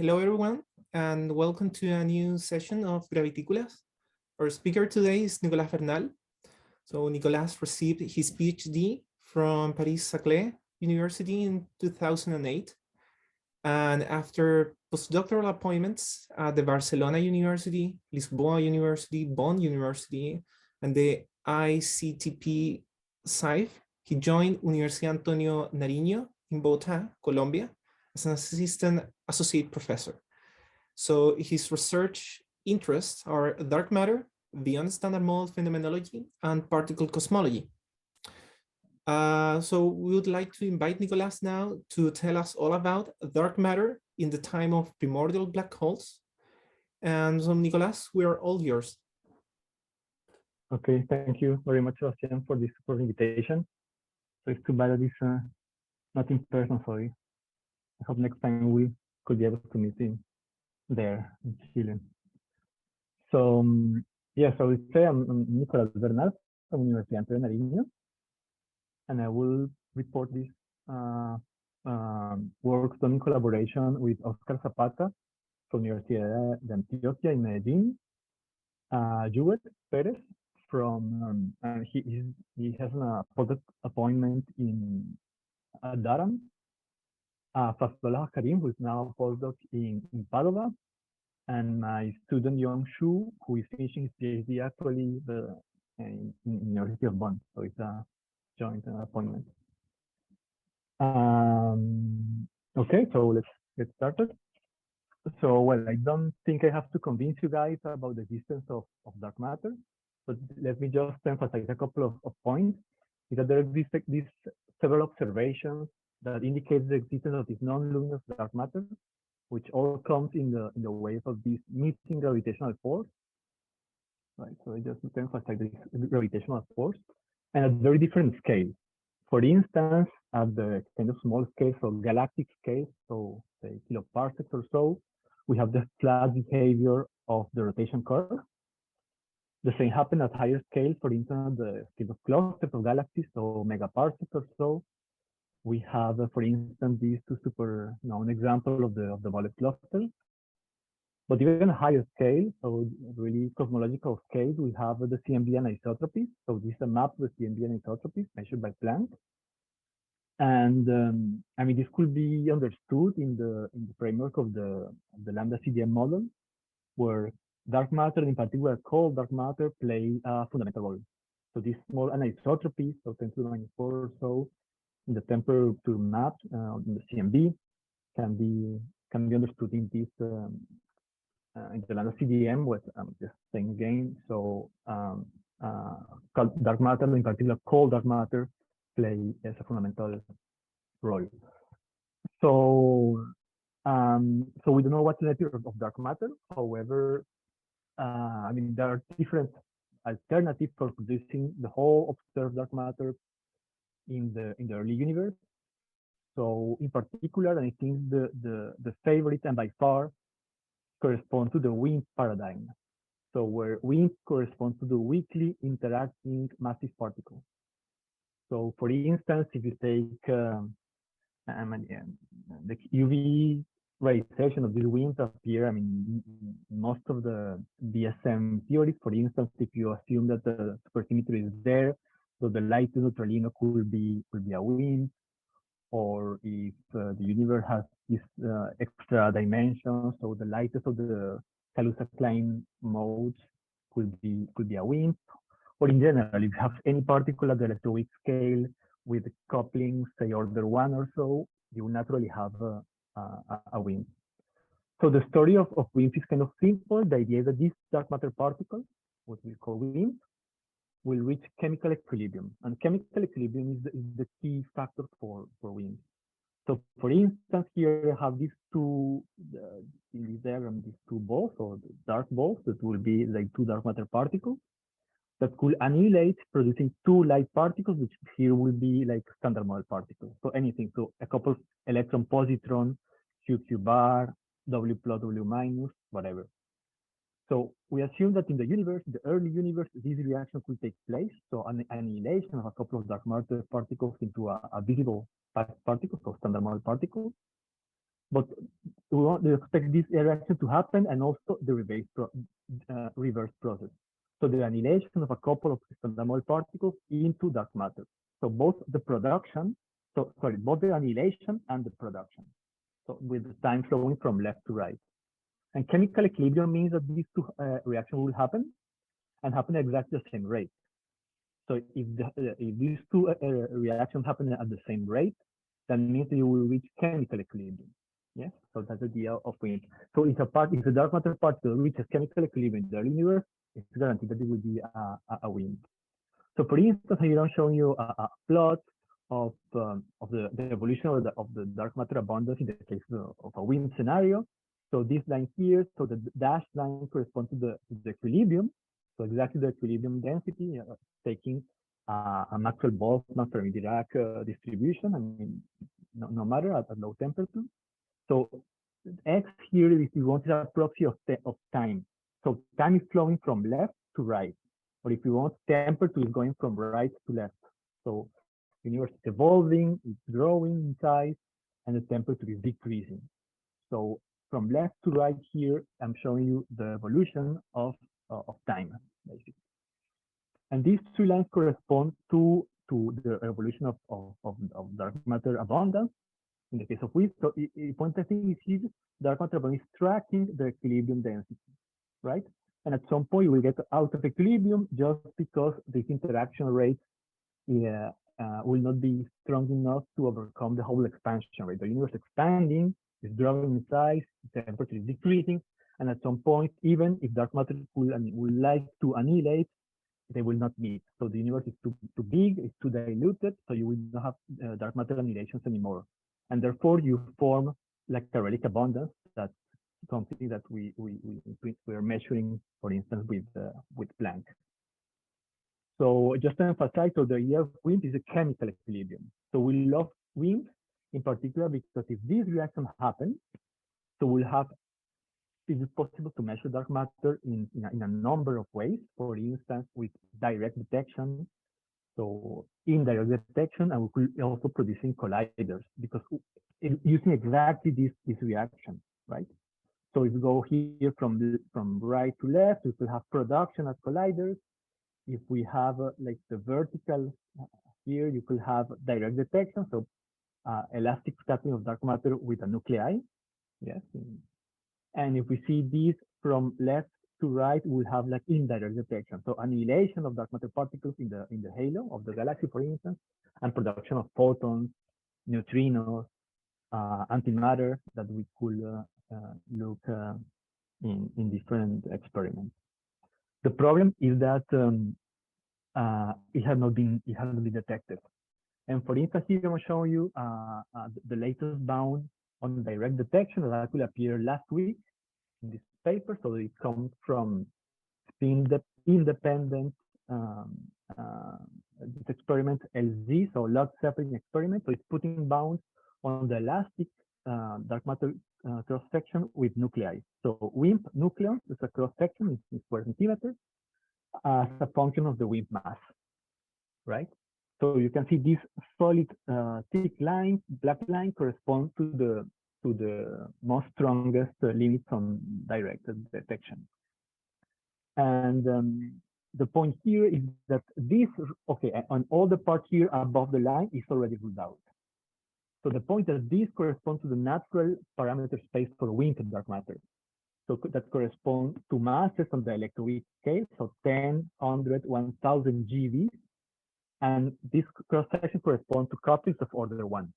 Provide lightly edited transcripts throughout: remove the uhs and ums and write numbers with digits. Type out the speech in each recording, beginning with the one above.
Hello, everyone, and welcome to a new session of Gravitational. Our speaker today is Nicolás Bernal. So Nicolás received his PhD from Paris-Saclay University in 2008. And after postdoctoral appointments at the Barcelona University, Lisboa University, Bonn University, and the ICTP SAIF, he joined Universidad Antonio Nariño in Bogotá, Colombia, as an assistant associate professor. So his research interests are dark matter, beyond standard model phenomenology, and particle cosmology. So we would like to invite Nicolás now to tell us all about dark matter in the time of primordial black holes. And so Nicolás, we are all yours. Okay, thank you very much, Sebastian, for this invitation. So it's too bad that it's not in person, sorry. I hope next time we could be able to meet there in Chile. So yes, I would say I'm Nicolás Bernal from Universidad Antonio Nariño, and I will report this work done in collaboration with Oscar Zapata from Universidad de Antioquia in Medellín, Juvet Perez from he has a postdoc appointment in Durham. Fazlollah Karim, who is now a postdoc in Padova, and my student Yong Shu, who is finishing his PhD actually in University of Bonn. So it's a joint appointment. Okay, so let's get started. So, well, I don't think I have to convince you guys about the existence of dark matter, but let me just emphasize a couple of points. Is that there exist these several observations that indicate the existence of this non-luminous dark matter, which all comes in the wave of this missing gravitational force. Right, so I just emphasize this gravitational force, and at very different scales. For instance, at the kind of small scale, so galactic scale, so say kiloparsecs or so, we have the flat behavior of the rotation curve. The same happens at higher scale, for instance, the scale of clusters of galaxies, so megaparsecs or so. We have, for instance, these two super known examples of the bullet clusters. But even a higher scale, so really cosmological scale, we have the CMB anisotropies. So this is a map of the CMB anisotropies measured by Planck. And I mean, this could be understood in the framework of the lambda CDM model, where dark matter, in particular cold dark matter, play a fundamental role. So these small anisotropies, so 10 to the minus 4 or so, in the temperature map in the CMB can be understood in this in the lambda CDM with just saying again. So dark matter, in particular cold dark matter, play as a fundamental role. So so we don't know what's the nature of dark matter. However, I mean, there are different alternatives for producing the whole observed dark matter in the early universe. So in particular, I think the favorite and by far correspond to the WIMP paradigm. So where WIMP corresponds to the weakly interacting massive particle. So for instance, if you take the UV radiation of these WIMPs appear, I mean, most of the DSM theories, for instance, if you assume that the supersymmetry is there, so the lightest neutralino could be a WIMP, or if the universe has this extra dimension, so the lightest of the Kaluza-Klein modes could be a WIMP, or in general, if you have any particle at the electroweak scale with coupling, say order 1 or so, you will naturally have a WIMP. So the story of WIMP is kind of simple. The idea is that this dark matter particle, what we call WIMP, will reach chemical equilibrium, and chemical equilibrium is the key factor for WIMP. So for instance, here I have these two in this diagram, these two balls or dark balls that will be like two dark matter particles that could annihilate, producing two light particles, which here will be like standard model particles. So anything, so a couple of electron positron, Q bar, W plus W minus, whatever. So we assume that in the universe, the early universe, this reaction could take place. So an annihilation of a couple of dark matter particles into a visible particle, so standard model particle. But we want to expect this reaction to happen and also the reverse process. So the annihilation of a couple of standard model particles into dark matter. So both the production, both the annihilation and the production. So with the time flowing from left to right. And chemical equilibrium means that these two reactions will happen and happen at exactly the same rate. So if these two reactions happen at the same rate, that means that you will reach chemical equilibrium. Yes, so that's the idea of wind. So if a dark matter particle reaches chemical equilibrium in the universe, it's guaranteed that it will be a wind. So for instance, here I'm showing you a plot of the evolution of the dark matter abundance in the case of a wind scenario. So this line here, so the dashed line corresponds to the equilibrium. So exactly the equilibrium density, taking a Maxwell-Boltzmann Fermi-Dirac distribution. I mean, no matter at low temperature. So X here is we wanted a proxy of time. So time is flowing from left to right. Or if you want, temperature is going from right to left. So the universe is evolving, it's growing in size, and the temperature is decreasing. So from left to right here, I'm showing you the evolution of time, basically. And these three lines correspond to the evolution of dark matter abundance in the case of wind. So important thing is here, dark matter abundance is tracking the equilibrium density, right? And at some point, we get out of equilibrium just because this interaction rate will not be strong enough to overcome the whole expansion rate. The universe expanding, is growing in size, the temperature is decreasing, and at some point, even if dark matter would like to annihilate, they will not meet. So the universe is too big, it's too diluted, so you will not have dark matter annihilations anymore. And therefore, you form like a relic abundance. That's something that we are measuring, for instance, with Planck. So just to emphasize, so the idea of wind is a chemical equilibrium. So we love wind in particular because if these reactions happen, so we'll have, it is possible to measure dark matter in a number of ways. For instance, with direct detection, so indirect detection, and we could also producing colliders because using exactly this reaction, right? So if we go here from right to left, we could have production at colliders. If we have like the vertical here, you could have direct detection, so elastic scattering of dark matter with a nuclei. Yes. And if we see these from left to right, we'll have like indirect detection. So annihilation of dark matter particles in the halo of the galaxy, for instance, and production of photons, neutrinos, antimatter that we could look in different experiments. The problem is that it has not been detected. And for instance, here I'm showing you the latest bound on direct detection that actually appeared last week in this paper. So it comes from spin independent this experiment LZ, so log separating experiment. So it's putting bounds on the elastic dark matter cross section with nuclei. So WIMP nucleon is a cross section in square centimeters as a function of the WIMP mass, right? So you can see this solid thick line, black line, corresponds to the most strongest limits on direct detection. And the point here is that this, okay, on all the parts here above the line is already ruled out. So the point that this corresponds to the natural parameter space for wind and dark matter. So that corresponds to masses on the electroweak scale, so 10, 100, 1000 GeV. And this cross-section corresponds to couplings of order 1,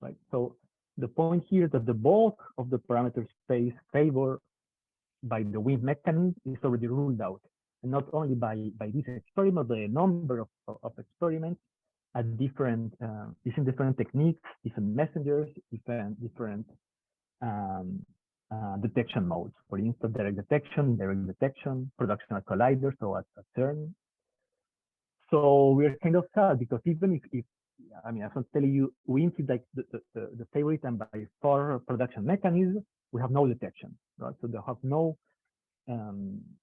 right? So the point here is that the bulk of the parameter space favored by the wind mechanism is already ruled out, and not only by this experiment, but a number of experiments at different, using different techniques, different messengers, different detection modes. For instance, direct detection, production at colliders, so at CERN. So we're kind of sad because even if I mean, as I'm telling you, wind is like the favorite and by far production mechanism, we have no detection, right? So they have no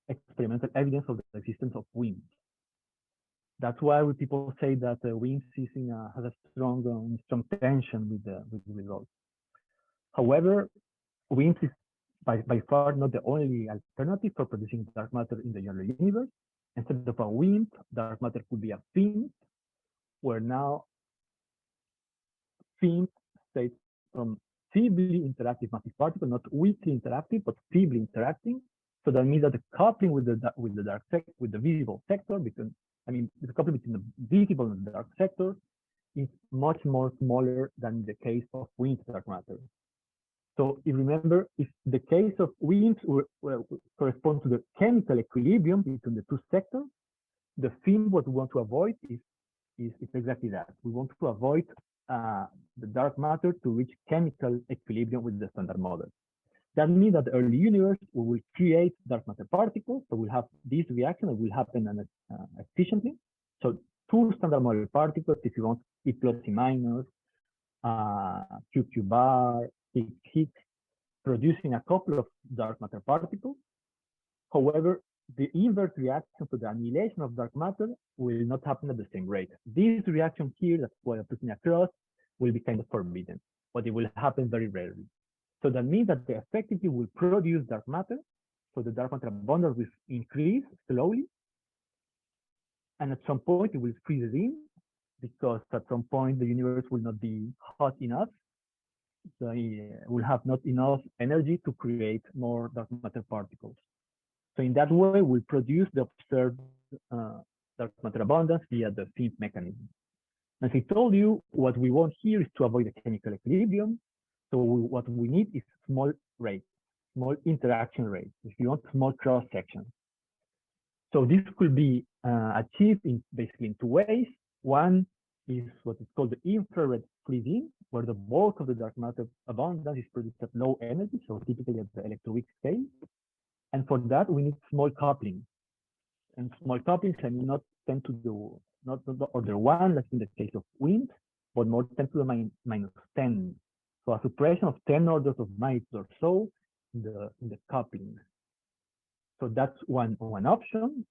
experimental evidence of the existence of wind. That's why people say that wind has a strong tension with the results. However, WIMPs is by far not the only alternative for producing dark matter in the general universe. Instead of a WIMP, dark matter could be a FIMP, where now FIMP states from feebly interactive massive particle, not weakly interactive, but feebly interacting. So that means that the coupling with the dark sector, with the visible sector, between the coupling between the visible and the dark sector is much more smaller than the case of WIMP dark matter. So if remember, if the case of WIMPs correspond to the chemical equilibrium between the two sectors, the thing what we want to avoid is exactly that. We want to avoid the dark matter to reach chemical equilibrium with the standard model. That means that the early universe we will create dark matter particles. So we'll have this reaction that will happen efficiently. So two standard model particles, if you want, E plus E minus, QQ bar, Higgs, producing a couple of dark matter particles. However, the inverse reaction to the annihilation of dark matter will not happen at the same rate. This reaction here, that's what I'm putting across, will be kind of forbidden, but it will happen very rarely. So that means that they effectively will produce dark matter. So the dark matter abundance will increase slowly. And at some point it will freeze in, because at some point the universe will not be hot enough. So it will have not enough energy to create more dark matter particles. So in that way, we'll produce the observed dark matter abundance via the FIMP mechanism. As I told you, what we want here is to avoid the chemical equilibrium. So what we need is small rates, small interaction rates. If you want small cross sections. So this could be achieved basically in two ways. One is what is called the infrared freezing, where the bulk of the dark matter abundance is produced at low energy, so typically at the electroweak scale. And for that, we need small couplings. And small couplings, I mean, not 10 to the, not the order 1, like in the case of wind, but more 10 to the minus 10. So a suppression of 10 orders of magnitude or so in the couplings. So that's one option.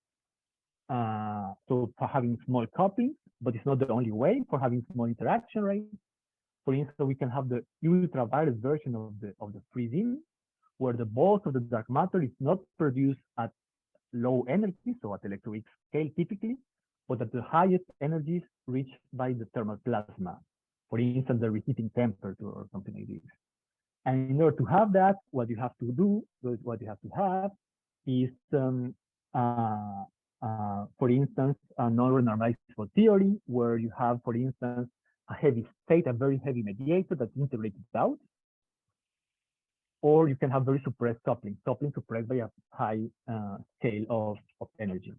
So for having small couplings, but it's not the only way for having small interaction rates. For instance, we can have the ultraviolet version of the freezing, where the bulk of the dark matter is not produced at low energy, so at electroweak scale typically, but at the highest energies reached by the thermal plasma. For instance, the reheating temperature or something like this. And in order to have that, what you have to do, what you have to have is, for instance, a non-renormalizable theory, where you have, for instance, a heavy state, a very heavy mediator that's integrated out, or you can have very suppressed coupling suppressed by a high scale of energy.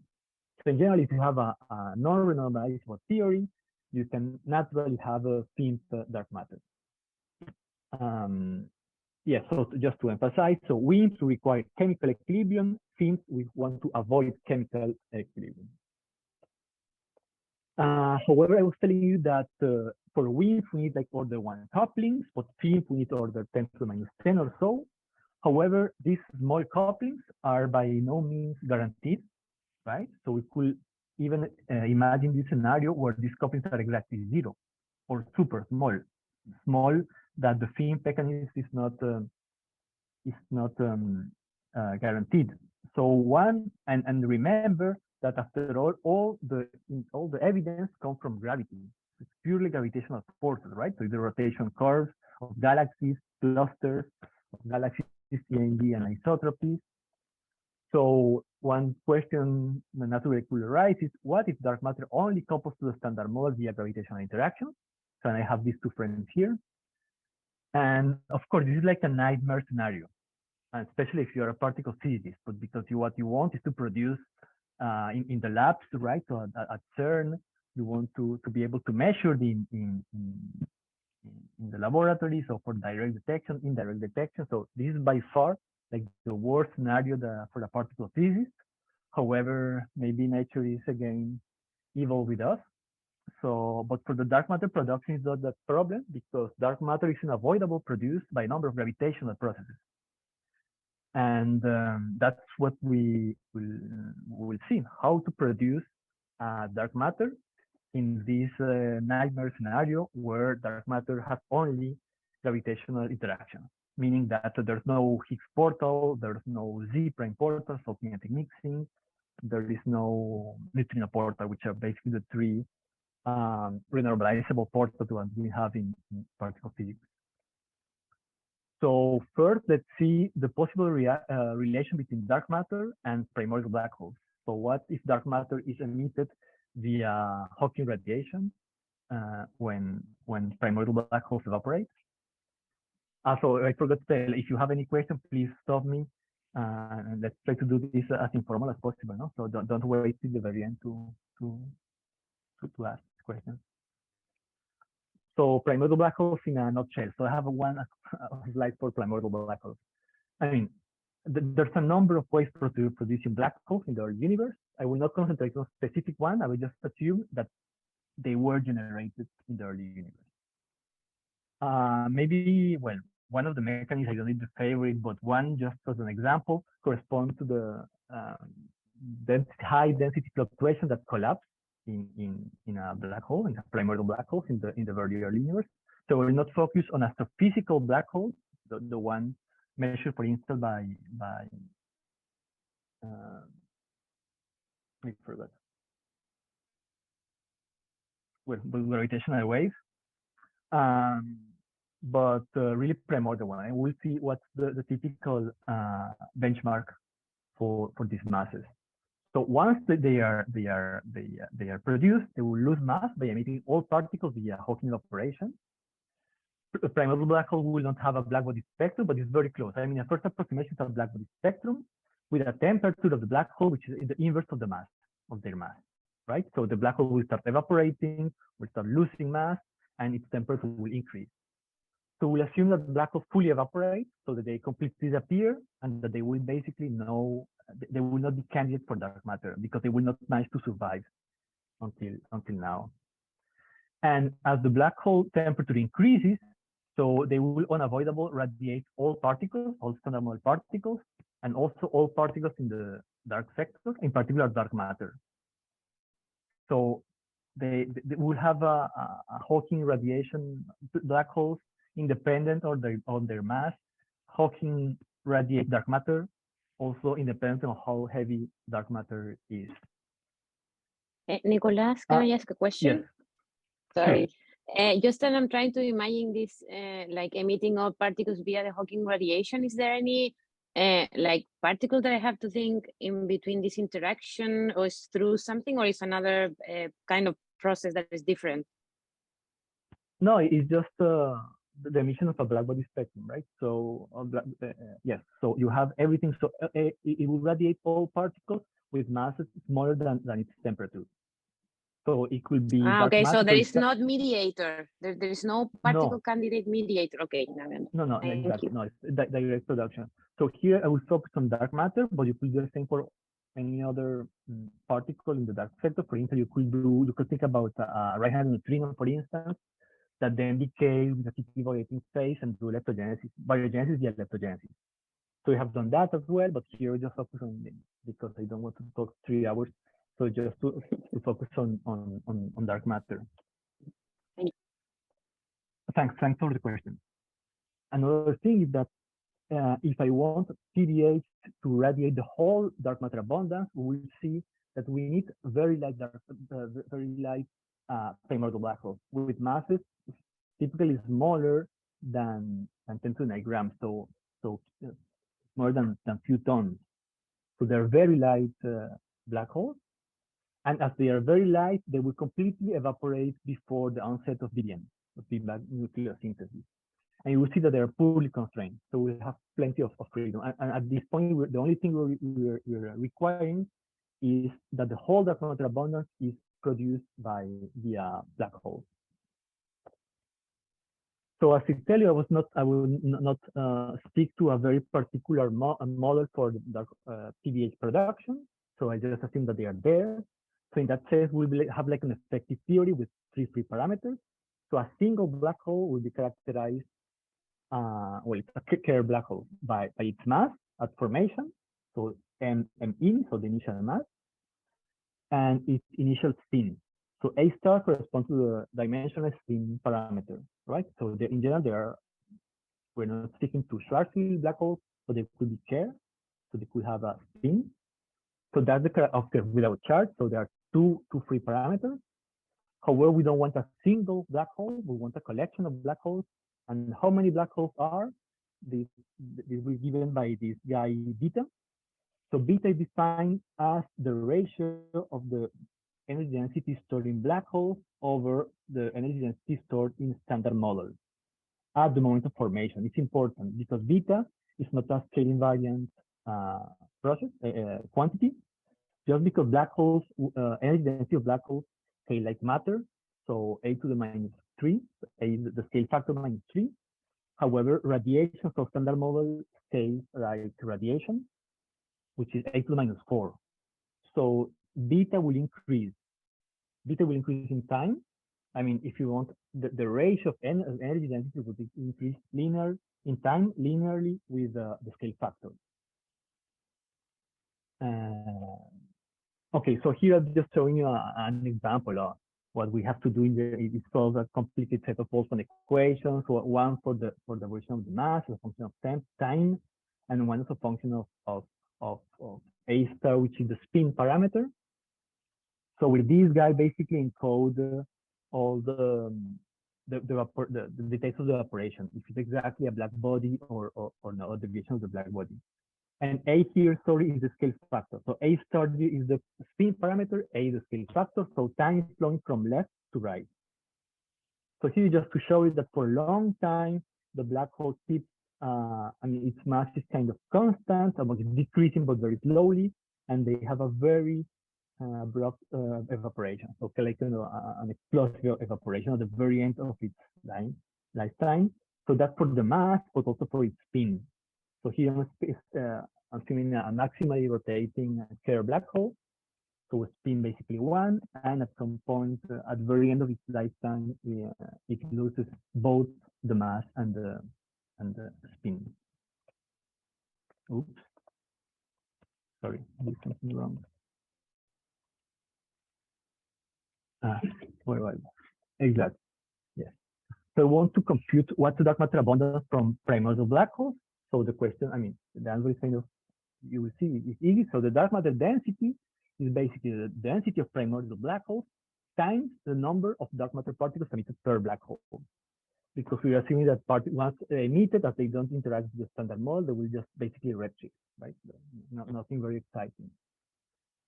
So in general, if you have a non-renormalizable theory, you can naturally have a FIMP dark matter. Yeah, so just to emphasize, so WIMPs require chemical equilibrium, FIMPs we want to avoid chemical equilibrium. However, I was telling you that for WIMPs, we need like order 1 couplings, but FIMP we need order 10 to the minus 10 or so. However, these small couplings are by no means guaranteed, right? So we could even imagine this scenario where these couplings are exactly 0 or super small that the FIMP mechanism is not guaranteed. So and remember that after all the evidence comes from gravity. It's purely gravitational forces, right? So the rotation curves of galaxies, clusters of galaxies, CND and isotropies. So one question that naturally could arise is, what if dark matter only couples to the standard model via gravitational interaction? So I have these two friends here. And of course, this is like a nightmare scenario, and especially if you're a particle physicist, but because what you want is to produce in the labs, right? So at CERN, you want to be able to measure in the laboratory, so for direct detection, indirect detection. So this is by far like the worst scenario for the particle physicist. However, maybe nature is again evil with us. So, but for the dark matter production is not that problem, because dark matter is unavoidable produced by a number of gravitational processes. And that's what we will see, how to produce dark matter in this nightmare scenario where dark matter has only gravitational interaction. meaning that there's no Higgs portal, there's no Z prime portal, so kinetic mixing, there is no neutrino portal, which are basically the three renormalizable portals that we have in particle physics. So first, let's see the possible relation between dark matter and primordial black holes. So what if dark matter is emitted via Hawking radiation when primordial black holes evaporate? So I forgot to tell, if you have any question, please stop me. And let's try to do this as informal as possible. No? So don't wait till the very end to ask questions. So primordial black holes in a nutshell. So I have one slide for primordial black holes. I mean, there's a number of ways for producing black holes in the universe. I will not concentrate on a specific one. I will just assume that they were generated in the early universe. Maybe, well, one of the mechanisms, I don't need the favorite, but one just as an example corresponds to the high density fluctuation that collapse in a black hole, in a primordial black hole in the very early universe. So we'll not focus on astrophysical black holes, the one measured, for instance, by I forgot. With gravitational waves. But really primordial one. And we'll see what's the typical benchmark for these masses. So once they are produced, they will lose mass by emitting all particles via Hawking operation. A primordial black hole will not have a black body spectrum, but it's very close. I mean, a first approximation of black body spectrum with a temperature of the black hole, which is in the inverse of the mass of their mass, right? So the black hole will start evaporating, will start losing mass, and its temperature will increase. So we'll assume that black holes fully evaporate, so that they completely disappear, and that they will basically they will not be candidates for dark matter because they will not manage to survive until now. And as the black hole temperature increases, so they will unavoidable radiate all particles, all standard model particles, and also all particles in the dark sector, in particular dark matter. So they will have a Hawking radiation black holes independent on their mass. Hawking radiate dark matter, also independent on how heavy dark matter is. Nicolás, can I ask a question? Yes. Sorry. Just that I'm trying to imagine this like emitting all particles via the Hawking radiation. Is there any like particle that I have to think in between this interaction, or is through something, or is another kind of process that is different? No, it's just the emission of a black body spectrum, right? So yes, so you have everything. So it will radiate all particles with masses smaller than its temperature. So it could be okay, so there is not mediator. There is no particle candidate mediator. Okay, no, exactly. No, it's direct production. So here I will focus on dark matter, but you could do the same for any other particle in the dark sector. For instance, you could think about a right-hand neutrino, for instance, that then decay with a CT violating phase and do leptogenesis, baryogenesis via leptogenesis. So we have done that as well, but here we just focus on, because I don't want to talk 3 hours. So just to focus on dark matter. Thanks for the question. Another thing is that if I want PBHs to radiate the whole dark matter abundance, we will see that we need very light primordial black holes with masses typically smaller than 10 to the 9 grams, so more than few tons. So they're very light black holes. And as they are very light, they will completely evaporate before the onset of BDN, of Big Bang nucleosynthesis. And you will see that they are poorly constrained. So we have plenty of freedom. And at this point, the only thing we're requiring is that the whole dark matter abundance is produced via black holes. So as I tell you, I will not stick to a very particular model for the dark PBH production. So I just assume that they are there. So in that sense, we will have like an effective theory with 3 free parameters. So a single black hole will be characterized, well, it's a Kerr black hole by its mass at formation. So M-in, so the initial mass, and its initial spin. So A star corresponds to the dimensional spin parameter, right? So in general, they are We're not sticking to Schwarzschild black holes, so they could be shared, so they could have a spin. So that's the curve without charge. So there are two free parameters. However, we don't want a single black hole. We want a collection of black holes. And how many black holes are? This will be given by this guy beta. So beta is defined as the ratio of the energy density stored in black holes over the energy density stored in standard models at the moment of formation. It's important because beta is not a scale invariant process quantity. Just because black holes, energy density of black holes scale like matter, so a to the minus 3, a is the scale factor minus 3. However, radiation for standard model scales like radiation, which is a to the minus 4. So beta will increase. Beta will increase in time. I mean, if you want, the ratio of energy density would increase linear in time linearly with the scale factor. Okay, so here I'm just showing you an example of what we have to do in the, it solves a complicated set of Boltzmann equations, one for the version of the mass, a function of time, and one is a function of A star, which is the spin parameter. So with this guy, basically encode all the details of the operation, if it's exactly a black body or no, a deviation of the black body. And A here, sorry, is the scale factor. So A star is the spin parameter, A is the scale factor. So time is flowing from left to right. So here just to show you that for a long time, the black hole keeps, I mean, its mass is kind of constant, it's decreasing, but very slowly. And they have a very abrupt evaporation. So like, you know, an explosive evaporation at the very end of its lifetime. So that's for the mass, but also for its spin. So here I'm assuming a maximally rotating scalar black hole. So a spin basically 1, and at some point at the very end of its lifetime, it loses both the mass and the spin. Oops, sorry, I did something wrong. Where was I? Exactly. Yes. So I want to compute what's the dark matter abundance from primordial black holes. So the question, I mean, the answer is kind of, you will see it's easy. So the dark matter density is basically the density of primordial black holes times the number of dark matter particles emitted per black hole. Because we are assuming that once emitted, as they don't interact with the standard model, they will just basically redshift, right? Nothing very exciting.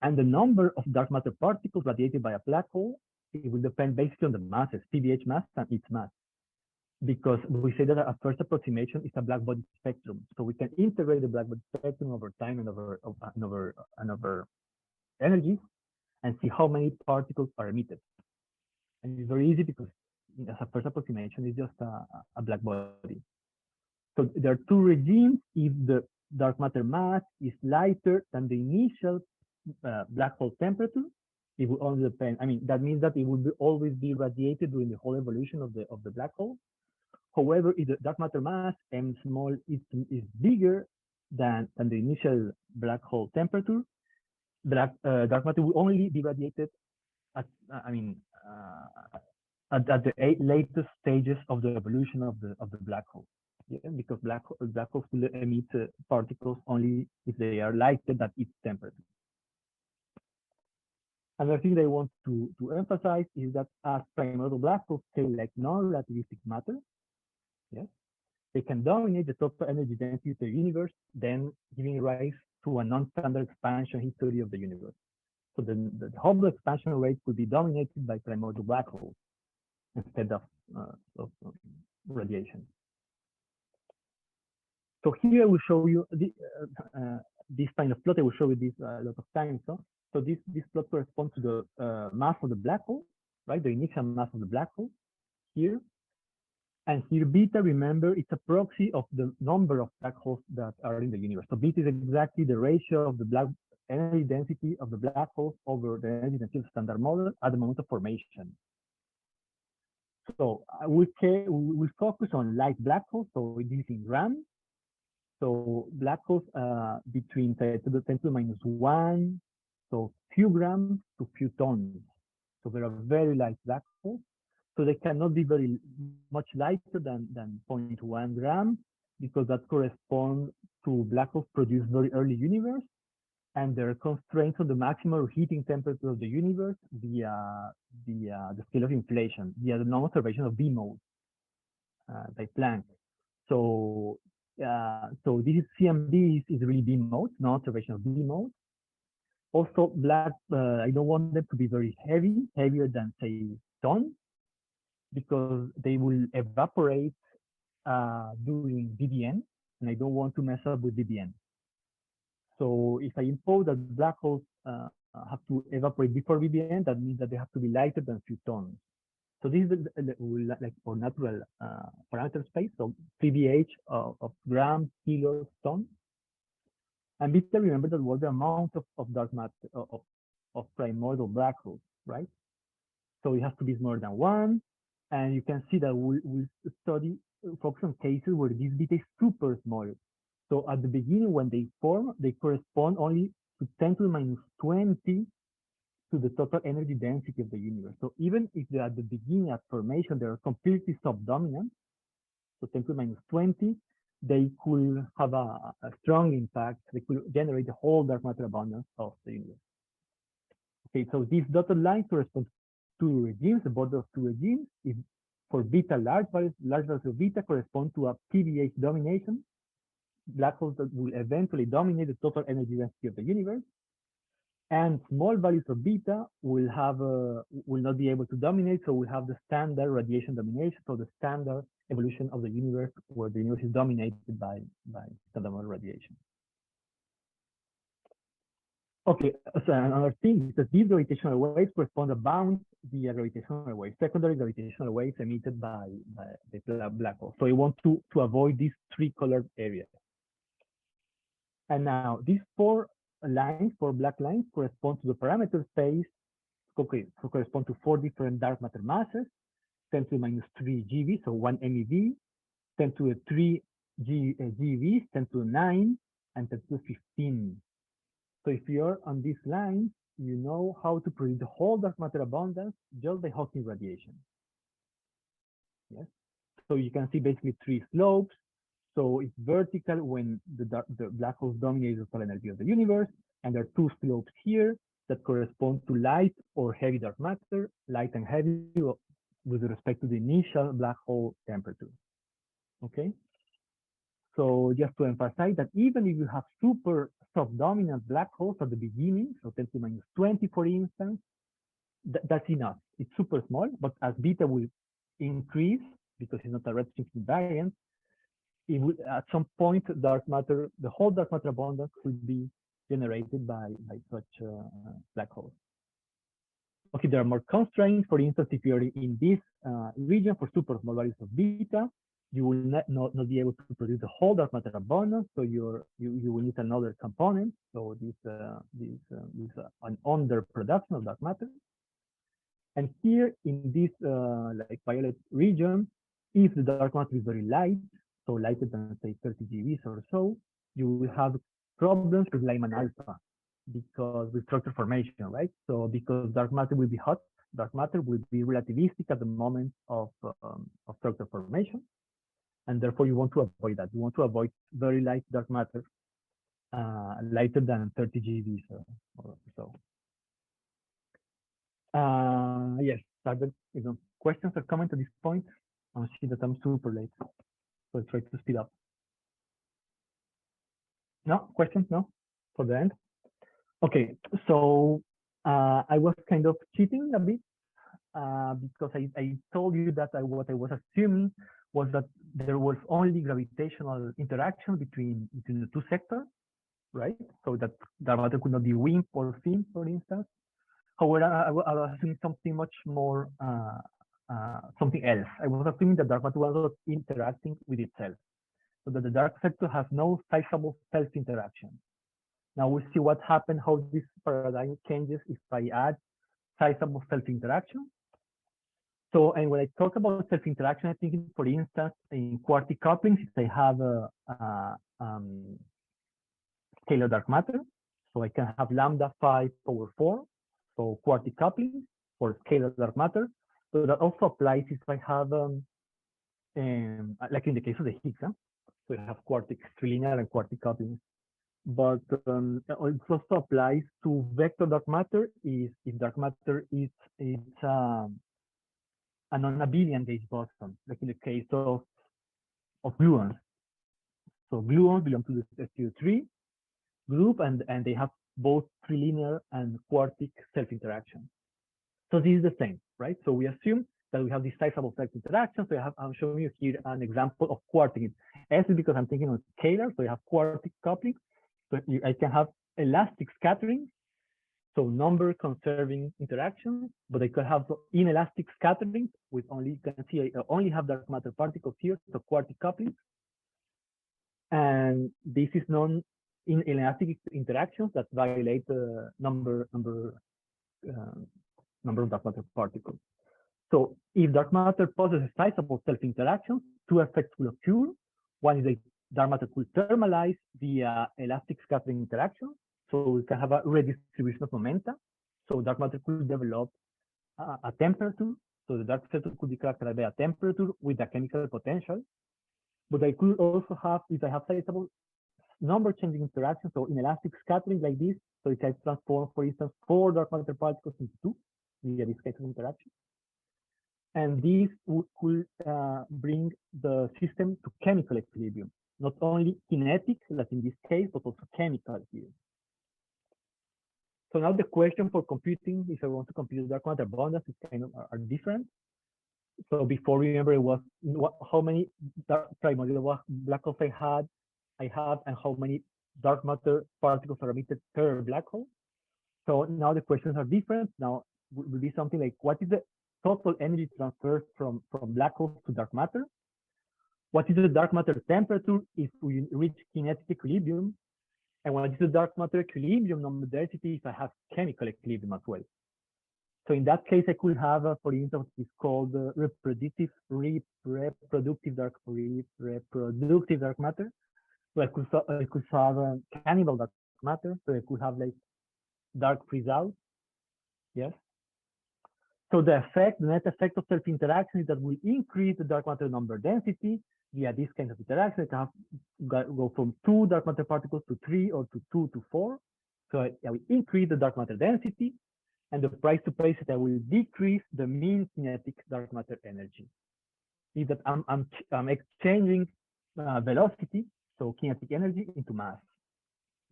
And the number of dark matter particles radiated by a black hole, it will depend basically on the masses, PBH mass and its mass. Because we say that a first approximation is a black body spectrum. So we can integrate the black body spectrum over time and over energies and see how many particles are emitted. And it's very easy because as a first approximation, it's just a black body. So there are two regimes. If the dark matter mass is lighter than the initial black hole temperature, it will only depend. I mean, that means that it will always be radiated during the whole evolution of the black hole. However, if the dark matter mass m small is bigger than the initial black hole temperature, dark matter will only be radiated at the latest stages of the evolution of the black hole. Yeah, because black holes will emit particles only if they are lighter than its temperature. Another thing that I want to emphasize is that as primordial black holes scale like non-relativistic matter, yes, they can dominate the total energy density of the universe, then giving rise to a non-standard expansion history of the universe. So the Hubble expansion rate could be dominated by primordial black holes instead of radiation. So here I will show you this kind of plot. I will show you this a lot of times. So this plot corresponds to the mass of the black hole, right? The initial mass of the black hole here. And here beta, remember, it's a proxy of the number of black holes that are in the universe. So beta is exactly the ratio of the energy density of the black holes over the energy density of the standard model at the moment of formation. So we will focus on light black holes. So it is in grams. So black holes between 10 to the minus 1, so few grams to few tons. So they are very light black holes. So they cannot be very much lighter than 0.1 gram, because that corresponds to black holes produced very early universe, and there are constraints on the maximum heating temperature of the universe via the scale of inflation, via the non-observation of B mode by Planck. So so this is CMB is really B mode, non-observation of B mode. Also, I don't want them to be very heavy, heavier than say ton, because they will evaporate during BBN, and I don't want to mess up with BBN. So if I impose that black holes have to evaporate before BBN, that means that they have to be lighter than a few tons. So this is like for natural parameter space, so PBH of grams, kilos, tons. And beta, remember that was the amount of dark matter of primordial black holes, right? So it has to be smaller than 1. And you can see that we study focus on cases where this beta is super small. So at the beginning, when they form, they correspond only to 10 to the minus 20 to the total energy density of the universe. So even if they're at the beginning at formation, they're completely subdominant, so 10 to the minus 20, they could have a strong impact. They could generate the whole dark matter abundance of the universe. Okay, so this dotted line corresponds to regimes, the border of two regimes. If for beta large values of beta correspond to a PBH domination, black holes that will eventually dominate the total energy density of the universe. And small values of beta will not be able to dominate, so we'll have the standard radiation domination, so the standard evolution of the universe, where the universe is dominated by standard model radiation. Okay, so another thing is that these gravitational waves correspond to bound via gravitational waves, secondary gravitational waves emitted by the black hole. So we want to avoid these 3 colored areas. And now these 4 lines, 4 black lines, correspond to the parameter space. Okay, so correspond to 4 different dark matter masses, 10 to the minus 3 GeV, so 1 MeV, 10 to the 3 GeVs, 10 to the 9, and 10 to the 15. So if you're on this line, you know how to predict the whole dark matter abundance just by Hawking radiation. Yes. So you can see basically 3 slopes. So it's vertical when the black holes dominate the total energy of the universe, and there are 2 slopes here that correspond to light or heavy dark matter, light and heavy with respect to the initial black hole temperature. Okay. So just to emphasize that even if you have super subdominant black holes at the beginning, so 10 to the minus 20, for instance, that's enough. It's super small, but as beta will increase, because it's not a redshift invariant, it will, at some point, dark matter, the whole dark matter abundance will be generated by such black holes. Okay, there are more constraints. For instance, if you're in this region for super small values of beta, you will not be able to produce the whole dark matter abundance, so you will need another component. So this an underproduction of dark matter. And here in this like violet region, if the dark matter is very light, so lighter than say 30 GeVs or so, you will have problems with Lyman alpha because with structure formation, right? So because dark matter will be hot, dark matter will be relativistic at the moment of structure formation. And therefore you want to avoid that. You want to avoid very light dark matter, lighter than 30 GeVs or so. Yes, are there, questions or comments at this point? I see that I'm super late, so I'll try to speed up. No questions? No, for the end. Okay, so I was kind of cheating a bit because I told you that what I was assuming was that there was only gravitational interaction between the 2 sectors, right? So that dark matter could not be WIMP or FIMP, for instance. However, I was assuming something much more, something else. I was assuming that dark matter was not interacting with itself, so that the dark sector has no sizable self-interaction. Now we'll see what happens, how this paradigm changes if I add sizable self-interaction. So, and when I talk about self-interaction, I think, for instance, in quartic couplings, if I have a scalar dark matter, so I can have lambda 5 power 4, so quartic coupling for scalar dark matter. So that also applies if I have, like in the case of the Higgs. So you have quartic trilinear and quartic couplings. But it also applies to vector dark matter if dark matter is a non-abelian gauge boson, like in the case of gluons. So gluons belong to the SU3 group, and they have both trilinear and quartic self-interaction. So this is the same, right? So we assume that we have this sizable self-interaction. So I'm showing you here an example of quartic. S is because I'm thinking of scalar, so you have quartic coupling. So I can have elastic scattering, so number conserving interactions, but I could have inelastic scattering with only, you can see I only have dark matter particles here, so quartic coupling. And this is inelastic interactions that violate the number of dark matter particles. So if dark matter possesses sizable self-interactions, two effects will occur. One is that dark matter could thermalize via elastic scattering interaction. So we can have a redistribution of momenta. So dark matter could develop a temperature. So the dark matter could be characterized by a temperature with a chemical potential. But I could also have, if I have sizable number changing interactions, so inelastic scattering like this, so it can transform, for instance, 4 dark matter particles into 2 via this kind of interaction. And this could bring the system to chemical equilibrium, not only kinetic, like in this case, but also chemical here. So now the question for computing, if I want to compute dark matter abundance, is kind of are different. So before, remember, it was how many primordial black holes I have, and how many dark matter particles are emitted per black hole. So now the questions are different. Now will be something like, what is the total energy transfer from black holes to dark matter? What is the dark matter temperature if we reach kinetic equilibrium? And what is the dark matter equilibrium number density if I have chemical equilibrium as well? So in that case, I could have, for instance, it's called reproductive dark matter. So I could have cannibal dark matter. So I could have like dark freeze out. Yes. So the net effect of self-interaction is that we increase the dark matter number density via this kind of interaction. It can go from 2 dark matter particles to 3 or to 2 to 4. So I will increase the dark matter density, and the price to pay is that I will decrease the mean kinetic dark matter energy. Is that I'm exchanging velocity, so kinetic energy, into mass.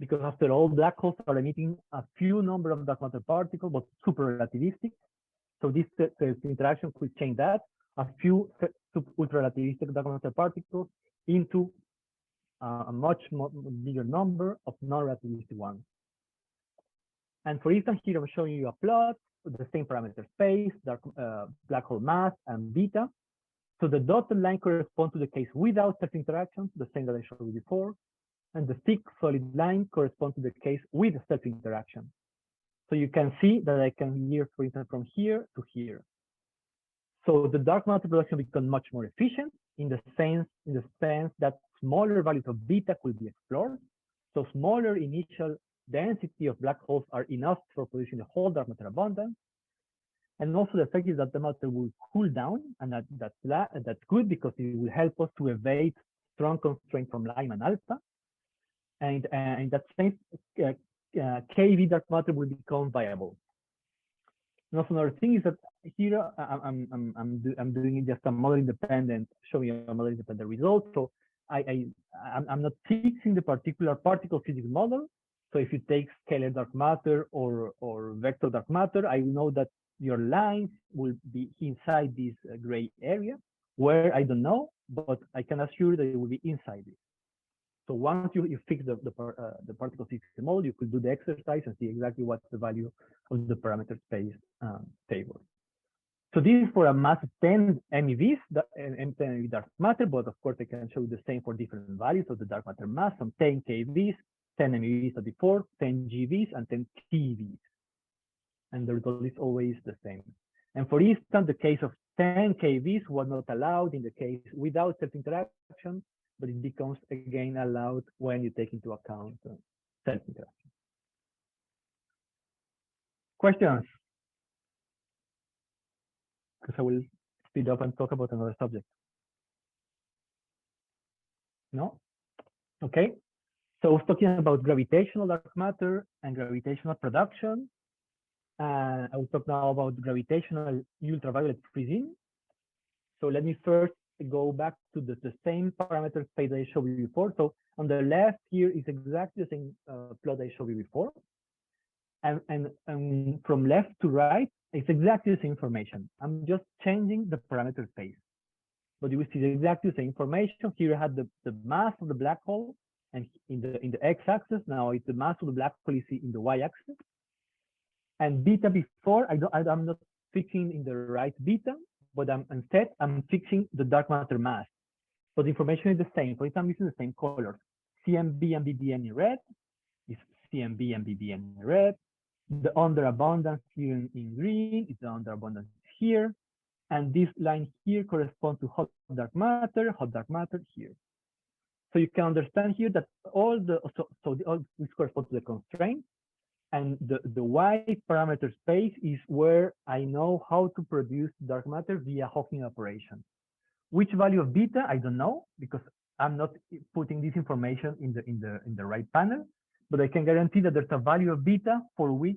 Because after all, black holes are emitting a few number of dark matter particles, but super relativistic. So this interaction could change that, a few ultra-relativistic dark matter particles into a much bigger number of non-relativistic ones. And for instance, here I'm showing you a plot with the same parameter space, black hole mass, and beta. So the dotted line corresponds to the case without self-interaction, the same that I showed you before. And the thick solid line corresponds to the case with self-interaction. So you can see that I can here, for instance, from here to here. So the dark matter production becomes much more efficient in the sense that smaller values of beta could be explored. So smaller initial density of black holes are enough for producing the whole dark matter abundance. And also the effect is that the matter will cool down, and that's good because it will help us to evade strong constraint from Lyman and alpha. And in that sense, KV dark matter will become viable. And also another thing is that here I'm doing just a model independent, showing a model independent result. So I'm not fixing the particular particle physics model. So if you take scalar dark matter or vector dark matter, I know that your lines will be inside this gray area, where I don't know, but I can assure that it will be inside it. So once you fix the particle physics model, you could do the exercise and see exactly what the value of the parameter space favors. So this is for a mass of 10 MeVs, and 10 MeV dark matter, but of course I can show you the same for different values of the dark matter mass, from 10 kVs, 10 MeVs as before, 10 GeVs, and 10 TeVs. And the result is always the same. And for instance, the case of 10 kVs was not allowed in the case without self-interaction, but it becomes again allowed when you take into account self-interaction. Questions? Because I will speed up and talk about another subject. No? Okay, so I was talking about gravitational dark matter and gravitational production. I will talk now about gravitational ultraviolet freezing. So let me first go back to the same parameter space I showed you before. So on the left here is exactly the same plot I showed you before. And from left to right, it's exactly the same information. I'm just changing the parameter space. But you will see exactly the same information. Here I had the mass of the black hole, and in the x-axis, now it's the mass of the black hole is in the y-axis. And beta before, I'm not fixing in the right beta, but instead I'm fixing the dark matter mass. But the information is the same. For instance, I'm using the same colors. CMB and BBN in red is CMB and BBN in red. The underabundance here in green is the underabundance here. And this line here corresponds to hot dark matter here. So you can understand here that all this corresponds to the constraint. And the y parameter space is where I know how to produce dark matter via Hawking operation. Which value of beta, I don't know, because I'm not putting this information in the right panel, but I can guarantee that there's a value of beta for which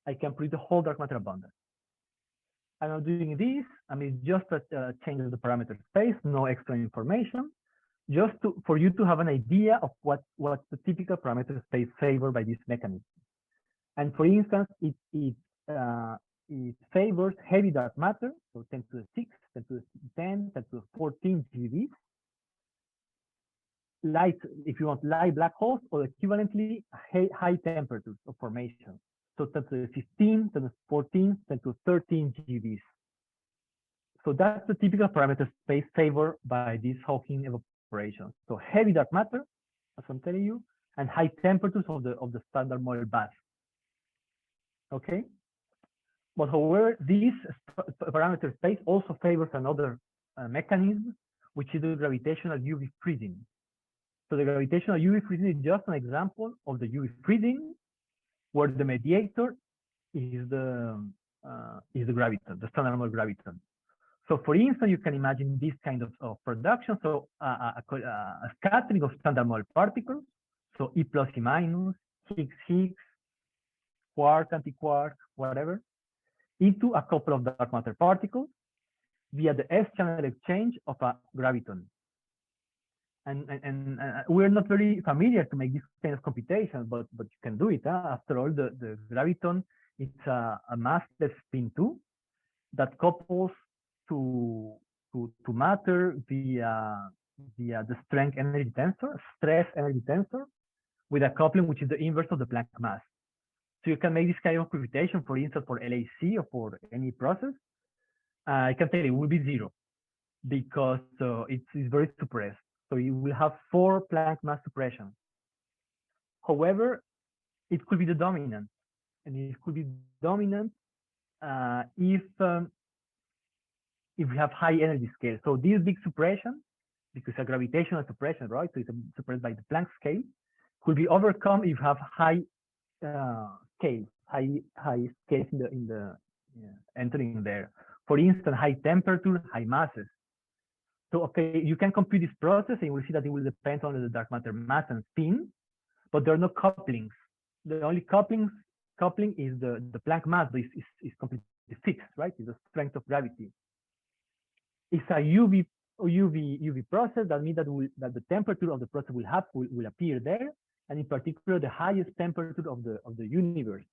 I can produce the whole dark matter abundance. I'm not doing this. I mean, just a change of the parameter space, no extra information, just for you to have an idea of what's the typical parameter space favored by this mechanism. And for instance, it favors heavy dark matter, so 10 to the 6, 10 to the 10, 10 to the 14 GeVs. Light, if you want light black holes, or equivalently high temperatures of formation. So 10 to the 15, 10 to the 14, 10 to the 13 GeVs. So that's the typical parameter space favored by this Hawking evaporation. So heavy dark matter, as I'm telling you, and high temperatures of the standard model bath. Okay, but however, this parameter space also favors another mechanism, which is the gravitational UV freezing. So the gravitational UV freezing is just an example of the UV freezing, where the mediator is the graviton, the standard model graviton. So for instance, you can imagine this kind of production. So a scattering of standard model particles, so E plus E minus, Higgs Higgs, quark, anti-quark, whatever, into a couple of dark matter particles via the S-channel exchange of a graviton. And we're not very familiar to make this kind of computation, but you can do it. After all, the graviton, it's a massless spin 2 that couples to matter via the strength energy tensor, stress energy tensor, with a coupling which is the inverse of the Planck mass. So you can make this kind of computation, for instance, for LAC or for any process. I can tell you it will be 0 because it's very suppressed. So you will have 4 Planck mass suppression. However, it could be the dominant, and it could be dominant if we have high energy scale. So this big suppression, because a gravitational suppression, right? So it's suppressed by the Planck scale, could be overcome if you have high scales, high scales in the entering there. For instance, high temperature, high masses. So okay, you can compute this process, and you will see that it will depend on the dark matter mass and spin, but there are no couplings. The only coupling is the Planck mass, but is completely fixed, right? It's the strength of gravity. It's a UV process. That means that the temperature of the process will appear there, and in particular the highest temperature of the universe,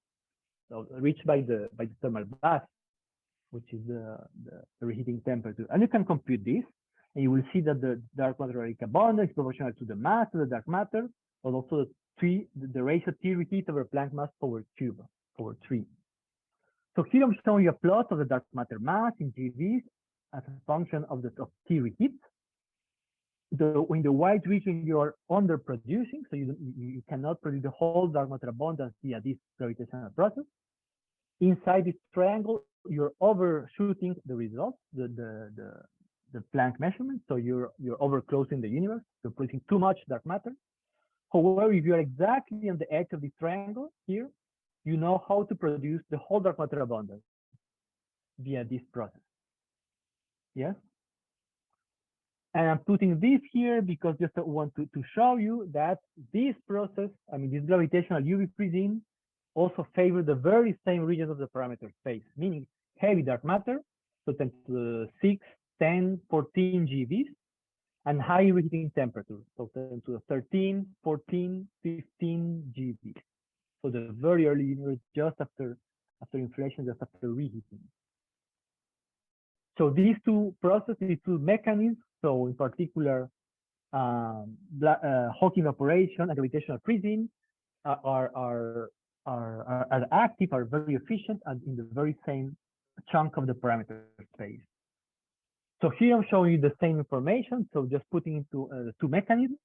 so reached by the thermal bath, which is the reheating temperature. And you can compute this, and you will see that the dark matter abundance is proportional to the mass of the dark matter, but also the ratio T reheat over Planck mass power 3. So here I'm showing you a plot of the dark matter mass in GeVs as a function of T reheat. In the white region, you are underproducing, so you cannot produce the whole dark matter abundance via this gravitational process. Inside this triangle, you're overshooting the results, the Planck measurement, so you're overclosing the universe, you're producing too much dark matter. However, if you're exactly on the edge of this triangle here, you know how to produce the whole dark matter abundance via this process. Yes? And I'm putting this here because just I want to show you that this process, I mean, this gravitational UV freezing also favor the very same regions of the parameter space, meaning heavy dark matter, so 10 to the 6, 10, 14 GeVs, and high reheating temperatures, so 10 to the 13, 14, 15 GeVs. So the very early universe just after inflation, just after reheating. So these two processes, these two mechanisms, so in particular, Hawking evaporation and gravitational freezing are active, are very efficient, and in the very same chunk of the parameter space. So here I'm showing you the same information. So just putting into the two mechanisms.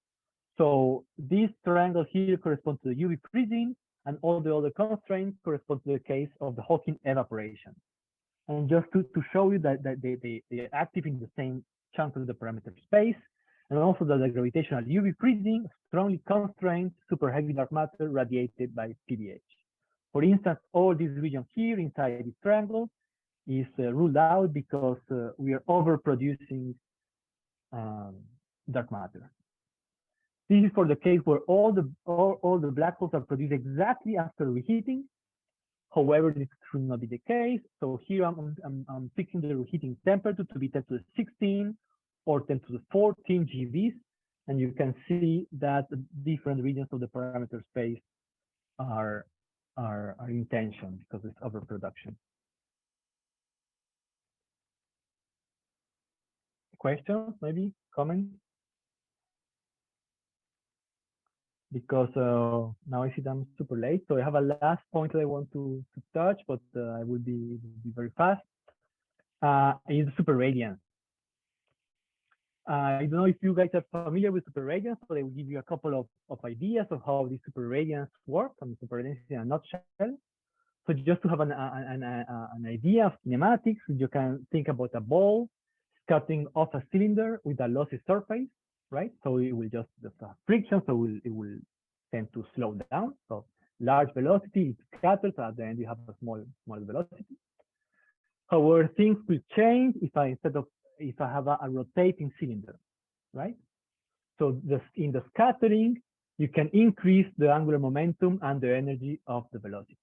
So this triangle here corresponds to the UV freezing, and all the other constraints correspond to the case of the Hawking evaporation. And just to show you that they are active in the same chunk of the parameter space, and also that the gravitational UV freezing strongly constrains super heavy dark matter radiated by PBH. For instance, all these regions here inside this triangle is ruled out because we are overproducing dark matter. This is for the case where all the black holes are produced exactly after reheating. However, this should not be the case. So here I'm fixing the reheating temperature to be 10 to the 16 or 10 to the 14 GeVs, and you can see that different regions of the parameter space are in tension because it's overproduction. Questions, maybe comments? Because now I see that I'm super late. So I have a last point that I want to touch, but I will be very fast. Is superradiance. I don't know if you guys are familiar with superradiance, but I will give you a couple of ideas of how these superradiance work. Superradiance in a nutshell. So just to have an idea of kinematics, you can think about a ball cutting off a cylinder with a lossy surface, right? So it will just have friction, so it will tend to slow down. So large velocity, it scatters, at the end you have a small velocity. However, things will change if I have a rotating cylinder, right? So in the scattering, you can increase the angular momentum and the energy of the velocity,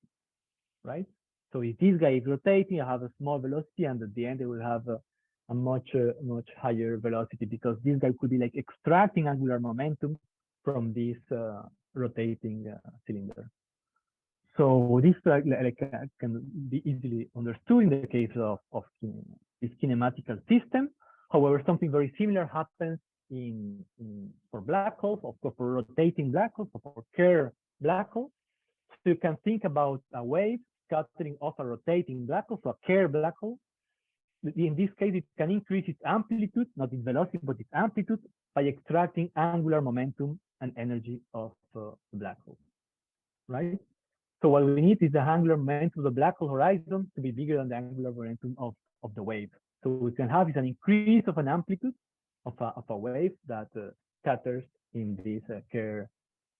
right? So if this guy is rotating, I have a small velocity, and at the end, it will have a much higher velocity because this guy could be like extracting angular momentum from this rotating cylinder. So this can be easily understood in the case of this kinematical system. However, something very similar happens for black holes, of course, for rotating black holes, for Kerr black holes. So you can think about a wave scattering off a rotating black hole, so a Kerr black hole. In this case, it can increase its amplitude, not its velocity, but its amplitude by extracting angular momentum and energy of the black hole, right? So what we need is the angular momentum of the black hole horizon to be bigger than the angular momentum of the wave. So we can have is an increase of an amplitude of a wave that scatters in this Kerr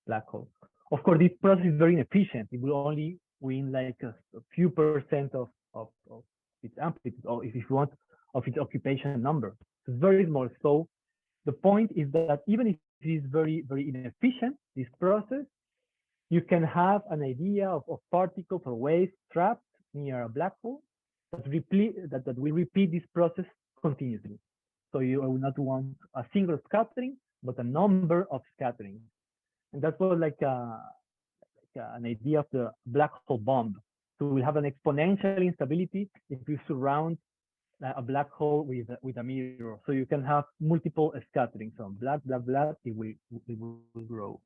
black hole. Of course, this process is very inefficient. It will only win like a few percent of its amplitude, or if you want, of its occupation number. It's very small. So the point is that even if it is very, very inefficient, this process, you can have an idea of particles or waves trapped near a black hole that will repeat this process continuously. So you will not want a single scattering, but a number of scatterings. And that's what like an idea of the black hole bomb. So we'll have an exponential instability if you surround a black hole with a mirror. So you can have multiple scatterings from black, it will grow.